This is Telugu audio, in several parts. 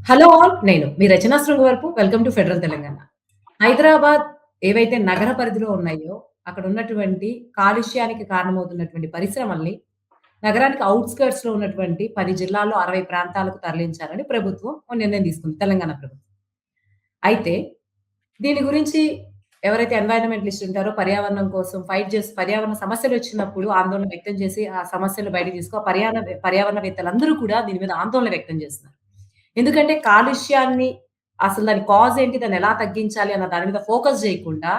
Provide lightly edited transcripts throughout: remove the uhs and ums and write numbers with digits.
Hello all. నేను మీ Rachana Srungavarapu. Welcome to Federal Telangana. Hyderabad ఏవైతే నగర పరిధిలో ఉన్నాయో, అక్కడ ఉన్నటువంటి కాలుష్యానికి కారణమవుతున్నటువంటి పరిశ్రమల్ని నగరానికి ఔట్‌స్కర్ట్స్‌లో ఉన్నటువంటి 10 జిల్లాల్లో 60 ప్రాంతాలకు తరలించాలని ప్రభుత్వం ఓ నిర్ణయం తీసుకుంది. తెలంగాణ ప్రభుత్వం. అయితే దీని గురించి ఎవరైతే ఎన్వైర్నమెంటలిస్ట్ ఉంటారో పర్యావరణం కోసం ఫైట్ చేసి పర్యావరణ సమస్యలొచ్చినప్పుడు ఆందోళన వ్యక్తం చేసి, ఆ సమస్యలు బయటకు తీసుకో పర్యావరణవేత్తలందరూ కూడా దీని మీద ఆందోళన వ్యక్తం చేస్తున్నారు. ఎందుకంటే కాలుష్యాన్ని అసలు దాని కాజ్ ఏంటి? దాన్నెలా తగ్గించాలి? అన్న దాని మీద ఫోకస్ జేయకుండా,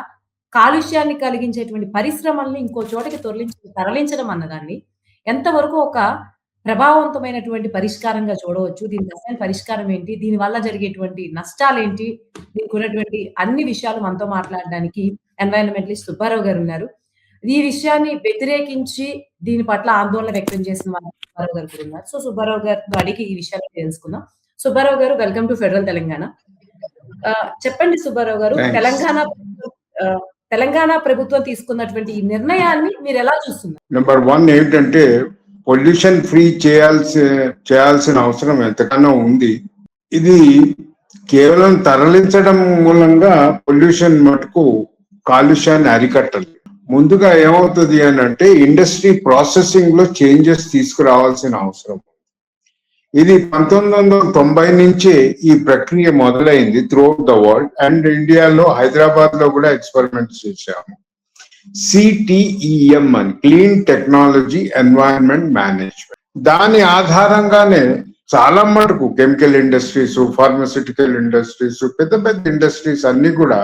కాలుష్యాన్ని కలిగించేటువంటి పరిశ్రమల్ని ఇంకో చోటకి తరలించడం అన్నదాన్ని ఎంతవరకు ఒక ప్రభావవంతమైనటువంటి పరిష్కారంగా చూడవచ్చు? దీనికి అసలైన పరిష్కారం ఏంటి? దీని వల్ల జరిగేటువంటి నష్టాలేంటి? దీనికున్నటువంటి అన్ని విషయాలు మనతో మాట్లాడడానికి ఎన్వైర్నమెంటలిస్ట్ సుబ్బారావు గారున్నారు. ఈ విషయాన్ని వ్యతిరేకించి దీని పట్ల ఆందోళన వ్యక్తం చేసిన వారు సుబ్బారావు గారు కూడా ఉన్నారు. సో, సుబ్బారావు గారితో అడిగి ఈ విషయాలు తెలుసుకుందాం. సుబ్బారావు గారు వెల్కమ్ టు ఫెడరల్ తెలంగాణ. చెప్పండి సుబ్బారావు గారు. థాంక్స్. తెలంగాణ ప్రభుత్వం తీసుకున్నటువంటి ఈ నిర్ణయాన్ని మీరెలా చూస్తున్నారు? నంబర్ 1 ఏంటంటే పొల్యూషన్ ఫ్రీ చేయాల్సిన అవసరం ఎంతకన్నా ఉంది. ఇది కేవలం తరలించడం మూలంగా పొల్యూషన్ మటుకు కాలుష్యాన్ని అరికట్టలేదు. ముందుగా ఏమవుతుంది అని అంటే ఇండస్ట్రీ ప్రాసెసింగ్ లో చేంజెస్ తీసుకురావాల్సిన అవసరం. ఇది 1990 నుంచే ఈ ప్రక్రియ మొదలైంది త్రూఅవుట్ ద వరల్డ్ అండ్ ఇండియాలో హైదరాబాద్ లో కూడా ఎక్స్పెరిమెంట్స్ చేశాము. CTEM అని క్లీన్ టెక్నాలజీ ఎన్వైరన్మెంట్ మేనేజ్మెంట్. దాని ఆధారంగానే చాలా మటుకు కెమికల్ ఇండస్ట్రీస్, ఫార్మస్యూటికల్ ఇండస్ట్రీస్, పెద్ద పెద్ద ఇండస్ట్రీస్ అన్ని కూడా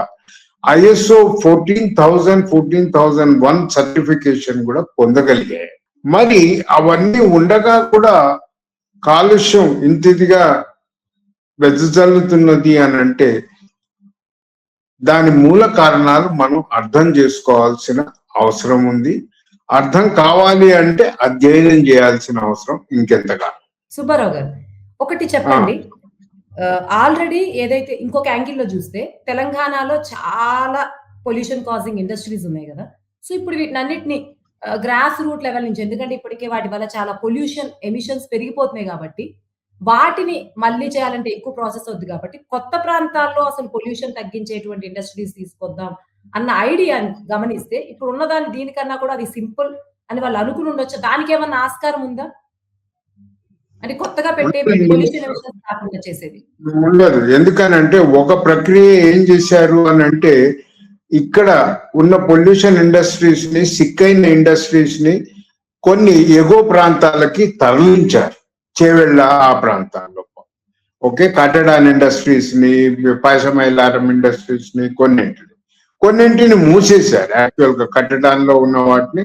ISO 14001 సర్టిఫికేషన్ కూడా పొందగలిగాయి. మరి అవన్నీ ఉండగా కూడా కాలుష్యం ఇంతిదిగా వెదజల్లుతున్నది అని అంటే దాని మూల కారణాలు మనం అర్థం చేసుకోవాల్సిన అవసరం ఉంది. అర్థం కావాలి అంటే అధ్యయనం చేయాల్సిన అవసరం ఇంకెంతగా. సుబ్బారావు గారు ఒకటి చెప్పండి. ఆల్రెడీ ఏదైతే ఇంకొక యాంగిల్‌లో చూస్తే తెలంగాణలో చాలా పొల్యూషన్ కాజింగ్ ఇండస్ట్రీస్ ఉన్నాయి గదా! సో, ఇప్పుడు వీటినన్నిటిని గ్రాస్ రూట్ లెవెల్ నుంచి ఎందుకంటే ఇప్పటికే వాటి వల్ల చాలా పొల్యూషన్ ఎమిషన్స్ పెరిగిపోతున్నాయి గాబట్టి, వాటిని మళ్ళీ చేయాలంటే ఎక్కువ ప్రాసెస్ అవుద్ది కాబట్టి, కొత్త ప్రాంతాల్లో అసలు పొల్యూషన్ తగ్గించేటువంటి ఇండస్ట్రీస్ తీసుకొద్దాం అన్న ఐడియాని గమనిస్తే, ఇప్పుడున్న దీనికన్నా కూడా అది సింపుల్ అని వాళ్ళు అనుకుని ఉండొచ్చా? దానికేమన్నా ఆస్కారం ఉందా? అంటే కొత్తగా పెట్టే పొల్యూషన్ ఎమిషన్స్ కాకుండా చేసేది. ఉండదు. ఎందుకనంటే ఒక ప్రక్రియ ఏం చేశారు అని అంటే ఇక్కడ ఉన్న పొల్యూషన్ ఇండస్ట్రీస్ ని, సిక్కైన ఇండస్ట్రీస్ ని కొన్ని ఎగువ ప్రాంతాలకి తరలించారు. చేవెళ్ళ ఆ ప్రాంతాల్లో. ఓకే, కట్టడాన్ ఇండస్ట్రీస్ ని, పాయసమైలారం ఇండస్ట్రీస్ ని కొన్నింటిని మూసేశారు. యాక్చువల్ గా కట్టడాల్లో ఉన్న వాటిని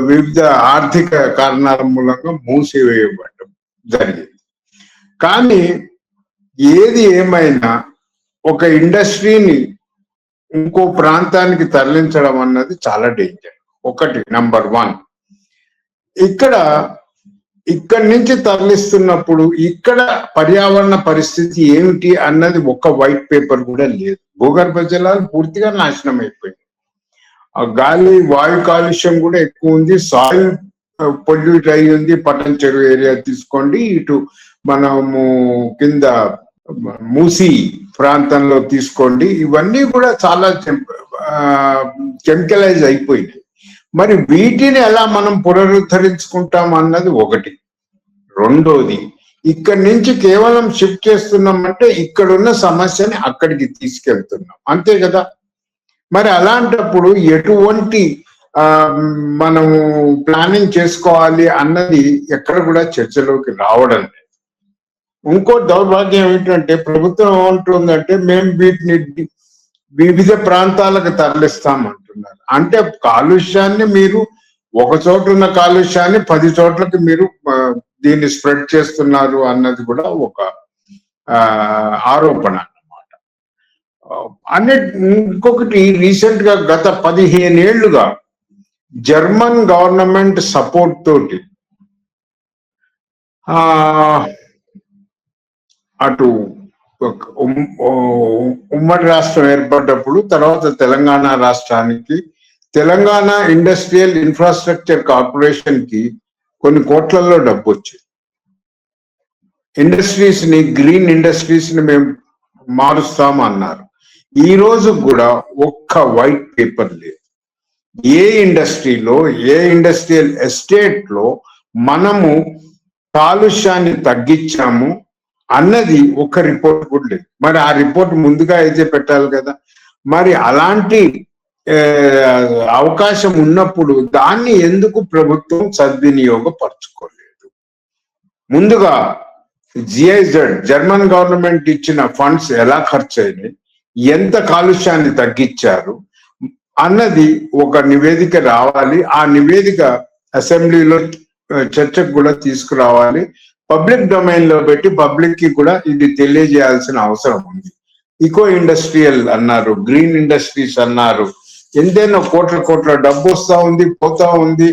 వివిధ ఆర్థిక కారణాల మూలంగా మూసివేయబడ్డం జరిగింది. కానీ ఏది ఏమైనా ఒక ఇండస్ట్రీని ఇంకో ప్రాంతానికి తరలించడం అన్నది చాలా డేంజర్. ఒకటి నంబర్ 1 ఇక్కడి నుంచి తరలిస్తున్నప్పుడు ఇక్కడ పర్యావరణ పరిస్థితి ఏమిటి అన్నది ఒక్క వైట్ పేపర్ కూడా లేదు. భూగర్భ జలాలు పూర్తిగా నాశనం అయిపోయింది. ఆ గాలి వాయు కాలుష్యం కూడా ఎక్కువ ఉంది. సాయిల్ పొల్యూట్ అయి ఉంది. పట్టణ చెరువు ఏరియా తీసుకోండి, ఇటు మనము కింద మూసి ప్రాంతంలో తీసుకోండి, ఇవన్నీ కూడా చాలా కెమికలైజ్ అయిపోయినాయి. మరి వీటిని ఎలా మనం పునరుద్ధరించుకుంటాం అన్నది ఒకటి. రెండోది, ఇక్కడి నుంచి కేవలం షిఫ్ట్ చేస్తున్నామంటే ఇక్కడున్న సమస్యని అక్కడికి తీసుకెళ్తున్నాం, అంతే కదా. మరి అలాంటప్పుడు ఎటువంటి మనము ప్లానింగ్ చేసుకోవాలి అన్నది ఎక్కడ కూడా చర్చలోకి రావడం లేదు. ఇంకో దౌర్భాగ్యం ఏంటంటే ప్రభుత్వం ఏమంటుందంటే మేము వీటిని వివిధ ప్రాంతాలకు తరలిస్తాం అంటున్నారు. అంటే కాలుష్యాన్ని మీరు ఒక చోట ఉన్న కాలుష్యాన్ని 10 చోట్లకి మీరు దీన్ని స్ప్రెడ్ చేస్తున్నారు అన్నది కూడా ఒక ఆరోపణ అన్నమాట. ఇంకొకటి, రీసెంట్ గా గత 15 ఏళ్లుగా జర్మన్ గవర్నమెంట్ సపోర్ట్ తోటి అటు ఉమ్మడి రాష్ట్రం ఏర్పడ్డప్పుడు తర్వాత తెలంగాణ రాష్ట్రానికి తెలంగాణ ఇండస్ట్రియల్ ఇన్ఫ్రాస్ట్రక్చర్ కార్పొరేషన్ కి కొన్ని కోట్లలో డబ్బు వచ్చింది. ఇండస్ట్రీస్ ని గ్రీన్ ఇండస్ట్రీస్ ని మేము మారుస్తాం అన్నారు. ఈ రోజు కూడా ఒక్క వైట్ పేపర్ లేదు. ఏ ఇండస్ట్రీలో, ఏ ఇండస్ట్రియల్ ఎస్టేట్ లో మనము కాలుష్యాన్ని తగ్గించాము అన్నది ఒక రిపోర్ట్ కూడా లేదు. మరి ఆ రిపోర్ట్ ముందుగా అయితే పెట్టాలి కదా. మరి అలాంటి అవకాశం ఉన్నప్పుడు దాన్ని ఎందుకు ప్రభుత్వం సద్వినియోగపరచుకోలేదు? ముందుగా జిఐజెడ్ జర్మన్ గవర్నమెంట్ ఇచ్చిన ఫండ్స్ ఎలా ఖర్చు అయినాయి, ఎంత కాలుష్యాన్ని తగ్గించారు అన్నది ఒక నివేదిక రావాలి. ఆ నివేదిక అసెంబ్లీలో చర్చకు కూడా తీసుకురావాలి. పబ్లిక్ డొమైన్ లో పెట్టి పబ్లిక్ కి కూడా ఇది తెలియజేయాల్సిన అవసరం ఉంది. ఈకో ఇండస్ట్రియల్ అన్నారు, గ్రీన్ ఇండస్ట్రీస్ అన్నారు. ఎంతైనా కోట్ల డబ్బు వస్తా ఉంది, పోతా ఉంది.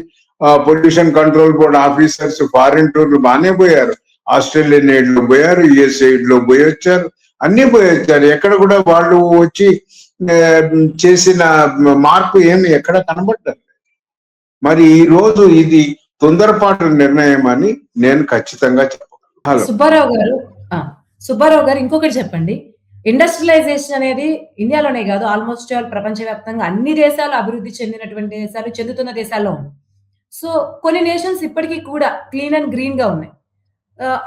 Pollution control board officers foreign టూర్లు బాగానే పోయారు. ఆస్ట్రేలియన్ ఎయిడ్ లో పోయారు, యుఎస్ ఎయిడ్ లో పోయి వచ్చారు, అన్ని పోయి వచ్చారు. ఎక్కడ కూడా వాళ్ళు వచ్చి చేసిన మార్పు ఏమి ఎక్కడ కనబడ్డారు. మరి ఈ రోజు ఇది తొందరపాటు నిర్ణయం అని నేను ఖచ్చితంగా చెప్పగలను. సుబ్బారావు గారు ఇంకొకటి చెప్పండి. ఇండస్ట్రియలైజేషన్ అనేది ఇండియాలోనే కాదు, ఆల్మోస్ట్ ఆల్ ప్రపంచవ్యాప్తంగా అన్ని దేశాలు అభివృద్ధి చెందినటువంటి దేశాలు, చెందుతున్న దేశాల్లో ఉన్నాయి. సో కొన్ని నేషన్స్ ఇప్పటికీ కూడా క్లీన్ అండ్ గ్రీన్ గా ఉన్నాయి.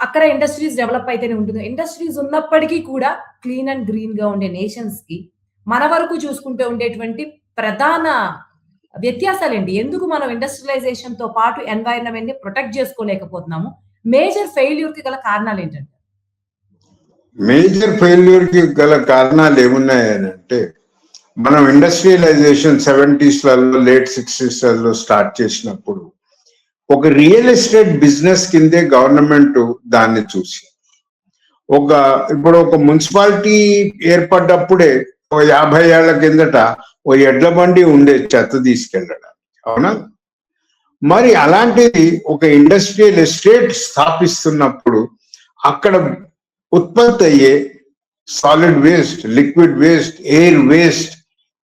అక్కడ ఇండస్ట్రీస్ డెవలప్ అయితేనే ఉంటుంది. ఇండస్ట్రీస్ ఉన్నప్పటికీ కూడా క్లీన్ అండ్ గ్రీన్ గా ఉండే నేషన్స్ కి మన వరకు చూసుకుంటూ ఉండేటువంటి ప్రధాన వ్యత్యాసాలు ఏంటి? ఎందుకు మనం ఇండస్ట్రియలైజేషన్ తో పాటు ఎన్వైరన్మెంట్ ని ప్రొటెక్ట్ చేసుకోలేకపోతున్నాము? మేజర్ ఫెయిల్యూర్ కి గల కారణాలు ఏంటంటే? మేజర్ ఫెయిల్యూర్ కి గల కారణాలు ఏమున్నాయనంటే, మనం ఇండస్ట్రియలైజేషన్ 70s లలో లేట్ 60s లలో స్టార్ట్ చేసినప్పుడు ఒక రియల్ ఎస్టేట్ బిజినెస్ కిందే గవర్నమెంట్ దాన్ని చూసి, ఇప్పుడు ఒక మున్సిపాలిటీ ఏర్పడ్డప్పుడే 50 ఏళ్ల కిందట ఓ ఎడ్ల బండి ఉండే చెత్త తీసుకెళ్ళడానికి, అవునా? మరి అలాంటిది ఒక ఇండస్ట్రియల్ ఎస్టేట్ స్థాపిస్తున్నప్పుడు అక్కడ ఉత్పత్తి అయ్యే solid waste, liquid waste, air waste,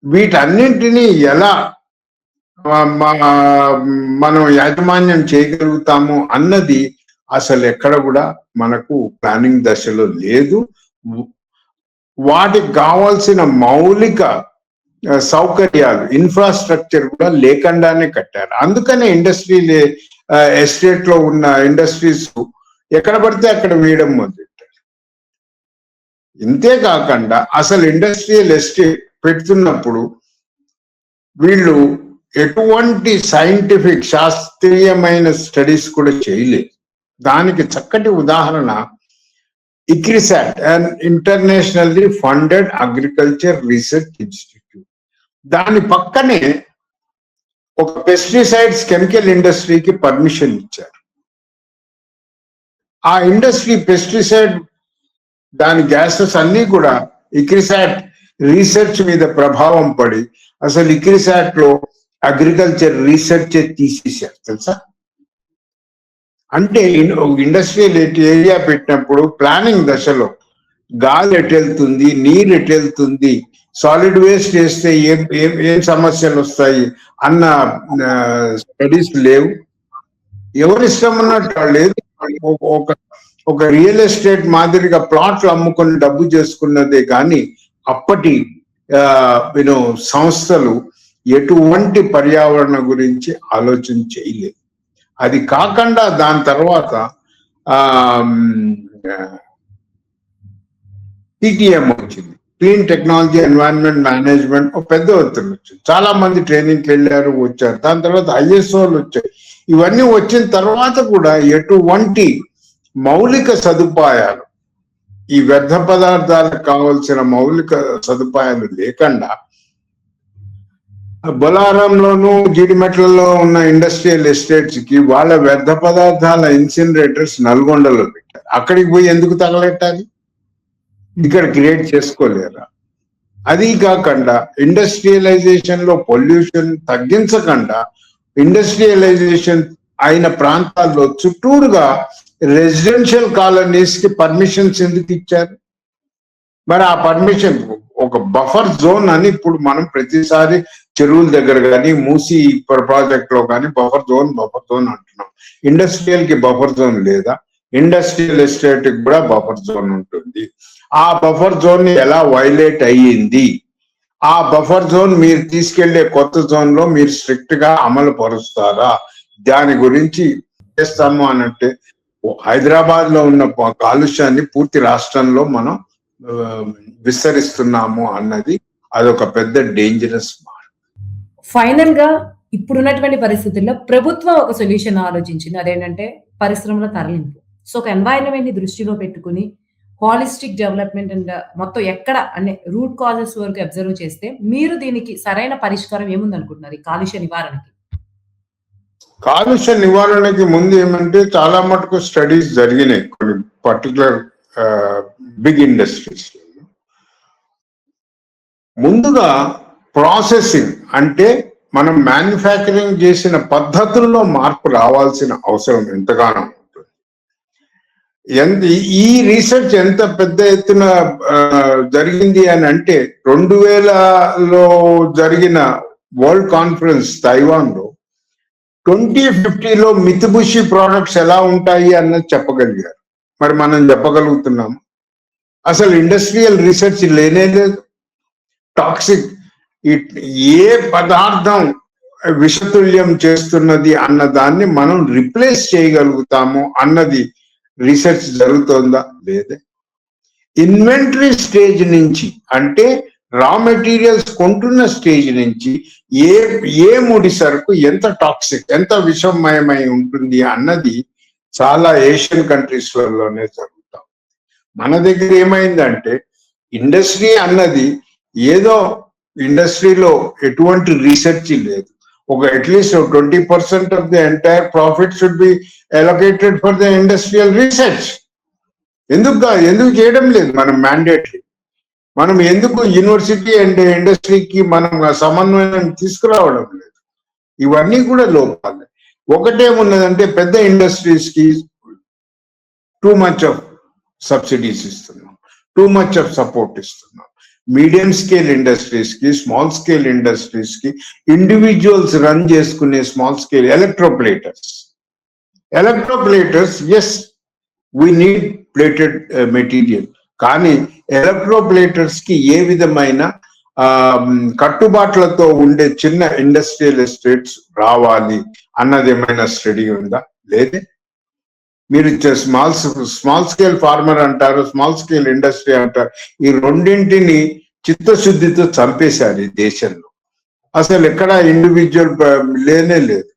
వీటన్నింటినీ ఎలా మనం యాజమాన్యం చేయగలుగుతాము అన్నది అసలు ఎక్కడ కూడా మనకు ప్లానింగ్ దశలో లేదు. వాటికి కావాల్సిన మౌలిక సౌకర్యాలు, ఇన్ఫ్రాస్ట్రక్చర్ కూడా లేకుండానే కట్టారు. అందుకనే ఇండస్ట్రియల్ ఎస్టేట్ లో ఉన్న ఇండస్ట్రీస్ ఎక్కడ పడితే అక్కడ వేయడం మొదలెట్టారు. ఇంతే కాకుండా అసలు ఇండస్ట్రియల్ ఎస్టేట్ పెడుతున్నప్పుడు వీళ్ళు ఎటువంటి సైంటిఫిక్ శాస్త్రీయమైన స్టడీస్ కూడా చేయలేదు. దానికి చక్కటి ఉదాహరణ ICRISAT, and internationally funded agriculture research institute. దాని పక్కనే ఒక పెస్టిసైడ్స్ కెమికల్ ఇండస్ట్రీకి పర్మిషన్ ఇచ్చారు. ఆ ఇండస్ట్రీ పెస్టిసైడ్ దాని గ్యాసెస్ అన్ని కూడా ఇక్రిసాట్ రీసెర్చ్ మీద ప్రభావం పడి అసలు ఇక్రిసాట్ లో అగ్రికల్చర్ రీసెర్చ్ తీసేశారు, తెలుసా? అంటే ఇండస్ట్రియల్ ఏరియా పెట్టినప్పుడు ప్లానింగ్ దశలో గాలి ఎటెళ్తుంది, నీరు ఎటెళ్తుంది, సాలిడ్ వేస్ట్ చేస్తే ఏం సమస్యలు వస్తాయి అన్న స్టడీస్ లేవు. ఎవరి ఇష్టం ఉన్నట్టు లేదు. ఒక రియల్ ఎస్టేట్ మాదిరిగా ప్లాట్లు అమ్ముకొని డబ్బు చేసుకున్నదే కానీ అప్పటి సంస్థలు ఎటువంటి పర్యావరణ గురించి ఆలోచన చేయలేదు. అది కాకుండా దాని తర్వాత టీటీఎం వచ్చింది, క్లీన్ టెక్నాలజీ ఎన్వైరన్మెంట్ మేనేజ్మెంట్. ఒక పెద్ద ఒత్తిడి వచ్చింది, చాలా మంది ట్రైనింగ్కి వెళ్ళారు, వచ్చారు. దాని తర్వాత ఐఎస్ఓలు వచ్చాయి. ఇవన్నీ వచ్చిన తర్వాత కూడా ఎటువంటి మౌలిక సదుపాయాలు, ఈ వ్యర్థ పదార్థాలకు కావలసిన మౌలిక సదుపాయాలు లేకుండా బొలారంలోను జీడిమెట్లలో ఉన్న ఇండస్ట్రియల్ ఎస్టేట్స్ కి వాళ్ళ వ్యర్థ పదార్థాల ఇన్సినరేటర్స్ నల్గొండలో పెట్టారు. అక్కడికి పోయి ఎందుకు తగలెట్టాలి? ఇక్కడ క్రియేట్ చేసుకోలేరా? అది కాకుండా ఇండస్ట్రియలైజేషన్ లో పొల్యూషన్ తగ్గించకుండా ఇండస్ట్రియలైజేషన్ అయిన ప్రాంతాల్లో చుట్టూరుగా రెసిడెన్షియల్ కాలనీస్ కి పర్మిషన్స్ ఎందుకు ఇచ్చారు? మరి ఆ పర్మిషన్ ఒక బఫర్ జోన్ అని ఇప్పుడు మనం ప్రతిసారి చెరువుల దగ్గర కానీ మూసి ప్రాజెక్ట్ లో కానీ బఫర్ జోన్ అంటున్నాం. ఇండస్ట్రియల్ కి బఫర్ జోన్ లేదా? ఇండస్ట్రియల్ ఎస్టేట్ కూడా బఫర్ జోన్ ఉంటుంది. ఆ బఫర్ జోన్ ఎలా వైలేట్ అయ్యింది, ఆ బఫర్ జోన్ మీరు తీసుకెళ్లే కొత్త జోన్ లో మీరు స్ట్రిక్ట్ గా అమలు పరుస్తారా, దాని గురించి చేస్తాము అనంటే హైదరాబాద్ లో ఉన్న కాలుష్యాన్ని పూర్తి రాష్ట్రంలో మనం విస్తరిస్తున్నాము అన్నది అదొక పెద్ద డేంజరస్ మాట. ఫైనల్ గా ఇప్పుడున్నటువంటి పరిస్థితుల్లో ప్రభుత్వం ఒక సొల్యూషన్ ఆలోచించింది. అదేంటంటే పరిశ్రమల తరలింపు. సో, ఒక ఎన్వైరన్మెంట్ ని దృష్టిలో పెట్టుకొని హాలిస్టిక్ డెవలప్‌మెంట్ అండ్ మొత్తం ఎక్కడ అనే రూట్ కాజెస్ వరకు అబ్జర్వ్ చేస్తే మీరు దీనికి సరైన పరిష్కారం ఏముందనుకుంటున్నారు ఈ కాలుష్య నివారణకి? కాలుష్య నివారణకి ముందు ఏమంటే చాలా మటుకు స్టడీస్ జరిగినాయి కొన్ని పర్టికులర్ బిగ్ ఇండస్ట్రీస్. ముందుగా ప్రాసెసింగ్ అంటే మనం మ్యానుఫ్యాక్చరింగ్ చేసిన పద్ధతుల్లో మార్పు రావాల్సిన అవసరం ఎంతగానో ఉంటుంది. ఈ రీసెర్చ్ ఎంత పెద్ద ఎత్తున జరిగింది అని అంటే 2000లో జరిగిన వరల్డ్ కాన్ఫరెన్స్ తైవాన్ లో 2050లో మిత్సుబిషి ప్రోడక్ట్స్ ఎలా ఉంటాయి అన్నది చెప్పగలిగారు. మరి మనం చెప్పగలుగుతున్నాము? అసలు ఇండస్ట్రియల్ రీసెర్చ్ లేనే లేదు. టాక్సిక్ ఏ పదార్థం విషతుల్యం చేస్తున్నది అన్న దాన్ని మనం రిప్లేస్ చేయగలుగుతాము అన్నది రీసెర్చ్ జరుగుతోందా? లేదే. ఇన్వెంటరీ స్టేజ్ నుంచి అంటే రా మెటీరియల్స్ కొంటున్న స్టేజ్ నుంచి ఏ ముడి సరుకు ఎంత టాక్సిక్, ఎంత విషమయమై ఉంటుంది అన్నది చాలా ఏషియన్ కంట్రీస్ లలోనే జరుగుతాం. మన దగ్గర ఏమైందంటే ఇండస్ట్రీ అన్నది ఏదో ఇండస్ట్రీలో ఎటువంటి రీసెర్చ్ లేదు. ఒక at least 20% of the entire profit should be allocated for the industrial research. ఎందుకు చేయడం లేదు మనం మ్యాండేటరీ? మనం ఎందుకు యూనివర్సిటీ అండ్ ఇండస్ట్రీకి మనం సమన్వయం తీసుకురావడం లేదు? ఇవన్నీ కూడా లోపాలు. ఒకటేమున్నదంటే పెద్ద ఇండస్ట్రీస్ కి టూ మచ్ ఆఫ్ సబ్సిడీస్ ఇస్తున్నాం, టూ మచ్ ఆఫ్ సపోర్ట్ ఇస్తున్నాం. మీడియం స్కేల్ ఇండస్ట్రీస్ కి, స్మాల్ స్కేల్ ఇండస్ట్రీస్ కి, ఇండివిజువల్స్ రన్ చేసుకునే small scale electroplaters, yes we need plated material. కానీ ఎలక్ట్రోప్లేటర్స్ కి ఏ విధమైన కట్టుబాట్లతో ఉండే చిన్న ఇండస్ట్రియల్ ఎస్టేట్స్ రావాలి అన్నది ఏమైనా స్టడీ ఉందా? లేదే. మీరు స్మాల్ స్కేల్ ఫార్మర్ అంటారు, స్మాల్ స్కేల్ ఇండస్ట్రీ అంటారు. ఈ రెండింటిని చిత్తశుద్ధితో చంపేశారు ఈ దేశంలో. అసలు ఎక్కడ ఇండివిజువల్ లేనే లేదు.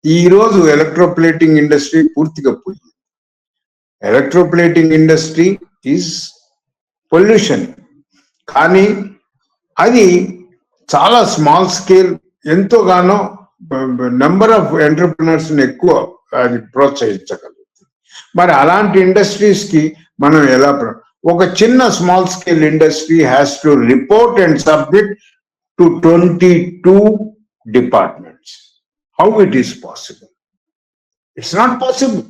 ఈ రోజు ఎలక్ట్రోప్లేటింగ్ ఇండస్ట్రీ పూర్తిగా పోయింది. Electroplating industry is pollution. కానీ అది చాలా స్మాల్ స్కేల్, ఎంతోగానో నెంబర్ ఆఫ్ ఎంటర్ప్రినర్స్ ఎక్కువ అది ప్రోత్సహించగలదు. మరి అలాంటి ఇండస్ట్రీస్ కి మనం ఎలా ఒక చిన్న small scale industry has to report and submit to 22 departments. How it is possible? It's not possible.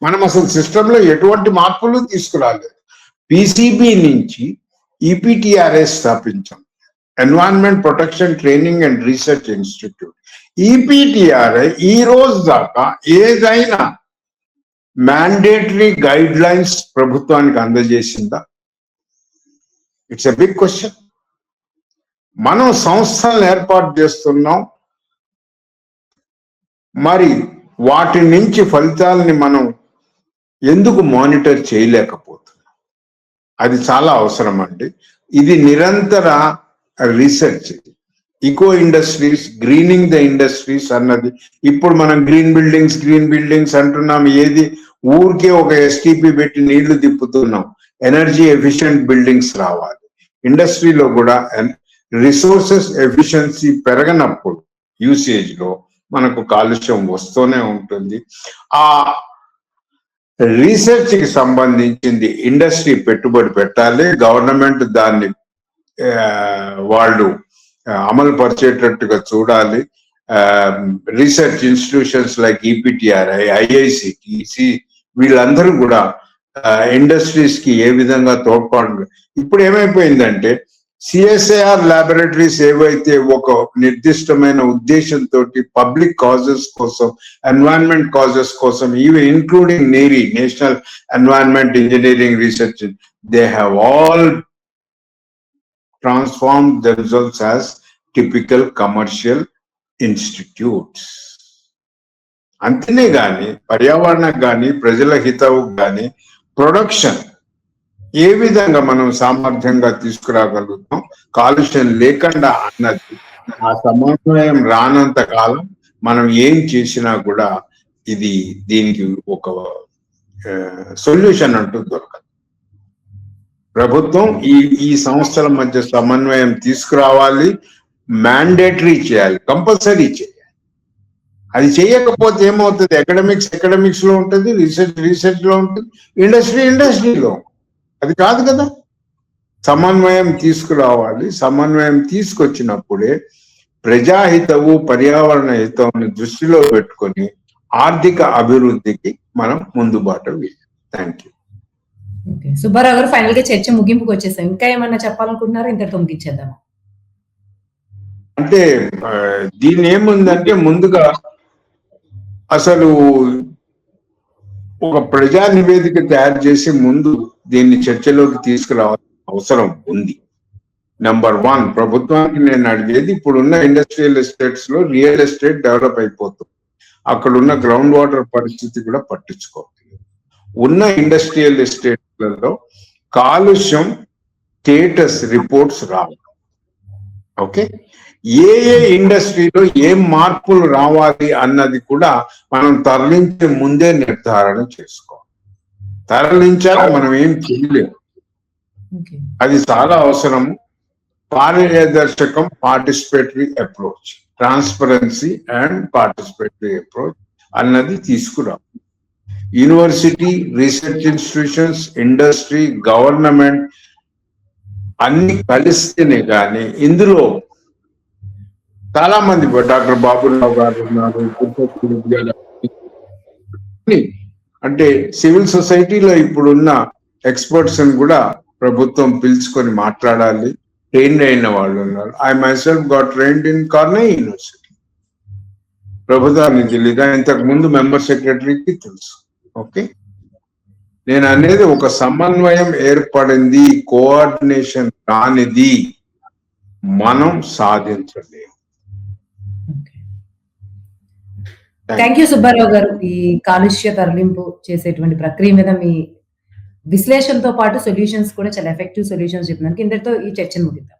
మనం అసలు సిస్టంలో ఎటువంటి మార్పులు తీసుకురాలేదు. పిసిబి నుంచి ఈపీటీఆర్ఎస్ స్థాపించాం, environment protection training and research institute. EPTRI ఈ రోజు దాకా ఏదైనా మ్యాండేటరీ గైడ్ లైన్స్ ప్రభుత్వానికి అందజేసిందా? It's a big question. మనం సంస్థలను ఏర్పాటు చేస్తున్నాం, మరి వాటి నుంచి ఫలితాలని మనం ఎందుకు మానిటర్ చేయలేకపోతున్నాం? అది చాలా అవసరం అండి. ఇది నిరంతర research. Eco industries, greening the industries అన్నది ఇప్పుడు మనం గ్రీన్ బిల్డింగ్స్ అంటున్నాం. ఏది ఊరికే ఒక ఎస్టీపీ పెట్టి నీళ్లు తిప్పుతున్నాం. ఎనర్జీ ఎఫిషియెంట్ బిల్డింగ్స్ రావాలి. ఇండస్ట్రీలో కూడా రిసోర్సెస్ ఎఫిషియన్సీ పెరగనప్పుడు యూసేజ్ లో మనకు కాలుష్యం వస్తూనే ఉంటుంది. ఆ రీసెర్చ్ కి సంబంధించింది ఇండస్ట్రీ పెట్టుబడి పెట్టాలి, గవర్నమెంట్ దాన్ని వాళ్ళు అమలు పరిచేటట్టుగా చూడాలి. Research institutions like EPTRI, IICT, వీళ్ళందరూ కూడా ఇండస్ట్రీస్ కి ఏ విధంగా తోడ్పాటు. ఇప్పుడు ఏమైపోయిందంటే సిఎస్ఐఆర్ ల్యాబొరేటరీస్ ఏవైతే ఒక నిర్దిష్టమైన ఉద్దేశంతో పబ్లిక్ కాజెస్ కోసం, ఎన్వైరన్మెంట్ కాజెస్ కోసం, even including NEERI, national environment engineering research, they have all transformed themselves as typical commercial institutes. అంతనే గాని పర్యావరణకు గాని ప్రజల హితవుకు గాని ప్రొడక్షన్ ఏ విధంగా మనం సామర్థ్యంగా తీసుకురాగలుగుతాం కాలుష్యం లేకుండా అన్నది ఆ సమన్వయం రానంత కాలం మనం ఏం చేసినా కూడా ఇది దీనికి ఒక సొల్యూషన్ అంటూ దొరకదు. ప్రభుత్వం ఈ సంస్థల మధ్య సమన్వయం తీసుకురావాలి, మ్యాండేటరీ చేయాలి, కంపల్సరీ చేయాలి. అది చేయకపోతే ఏమవుతుంది? ఎకడమిక్స్ లో ఉంటుంది, రీసెర్చ్ లో ఉంటుంది, ఇండస్ట్రీలో. అది కాదు కదా. సమన్వయం తీసుకురావాలి. సమన్వయం తీసుకొచ్చినప్పుడే ప్రజాహితవు, పర్యావరణ హితవుని దృష్టిలో పెట్టుకొని ఆర్థిక అభివృద్ధికి మనం ముందుబాటు వేయాలి. Thank you. సుబ్బారావు గారు, ఫైనల్ గా చర్చ ముగింపుకు వచ్చేసాం. ఇంకా ఏమన్నా చెప్పాలనుకుంటున్నారా? ఇంతటితో ముగించేద్దామా? అంటే దీని ఏముందంటే, ముందుగా అసలు ఒక ప్రజా నివేదిక తయారు చేసి ముందు దీన్ని చర్చలోకి తీసుకురావాల్సిన అవసరం ఉంది. నెంబర్ 1, ప్రభుత్వానికి నేను అడిగేది, ఇప్పుడున్న ఇండస్ట్రియల్ ఎస్టేట్స్ లో రియల్ ఎస్టేట్ డెవలప్ అయిపోతుంది. అక్కడున్న గ్రౌండ్ వాటర్ పరిస్థితి కూడా పట్టించుకోవాలి. ఉన్న ఇండస్ట్రియల్ ఎస్టేట్లలో కాలుష్యం స్టేటస్ రిపోర్ట్స్ రావాలి. ఓకే, ఏ ఇండస్ట్రీలో ఏం మార్పులు రావాలి అన్నది కూడా మనం తరలించే ముందే నిర్ధారణ చేసుకోవాలి. తరలించాక మనం ఏం చేయలేము. అది చాలా అవసరం. పారదర్శకం, participatory approach, transparency and participatory approach అన్నది తీసుకురావాలి. University, research institutions, industry, government అన్ని కలిస్తేనే కానీ ఇందులో చాలా మంది, డాక్టర్ బాబురావు గారు ఉన్నారు, అంటే సివిల్ సొసైటీలో ఇప్పుడున్న ఎక్స్పర్ట్స్ కూడా ప్రభుత్వం పిలుచుకొని మాట్లాడాలి. ట్రైన్డ్ అయిన వాళ్ళు ఉన్నారు. I myself got trained in Cornell university. ప్రభుత్వానికి తెలీదా? ఇంతకు ముందు మెంబర్ సెక్రటరీకి తెలుసు. ఓకే, నేను అనేది ఒక సమన్వయం ఏర్పడింది, కోఆర్డినేషన్ కానిది మనం సాధించలేము. థ్యాంక్ యూ సుబ్బారావు గారు. ఈ కాలుష్య తరలింపు చేసేటువంటి ప్రక్రియ మీద మీ విశ్లేషణతో పాటు సొల్యూషన్స్ కూడా చాలా ఎఫెక్టివ్ సొల్యూషన్స్ చెప్పినందుకు ఇంతటితో ఈ చర్చను ముగిద్దాం.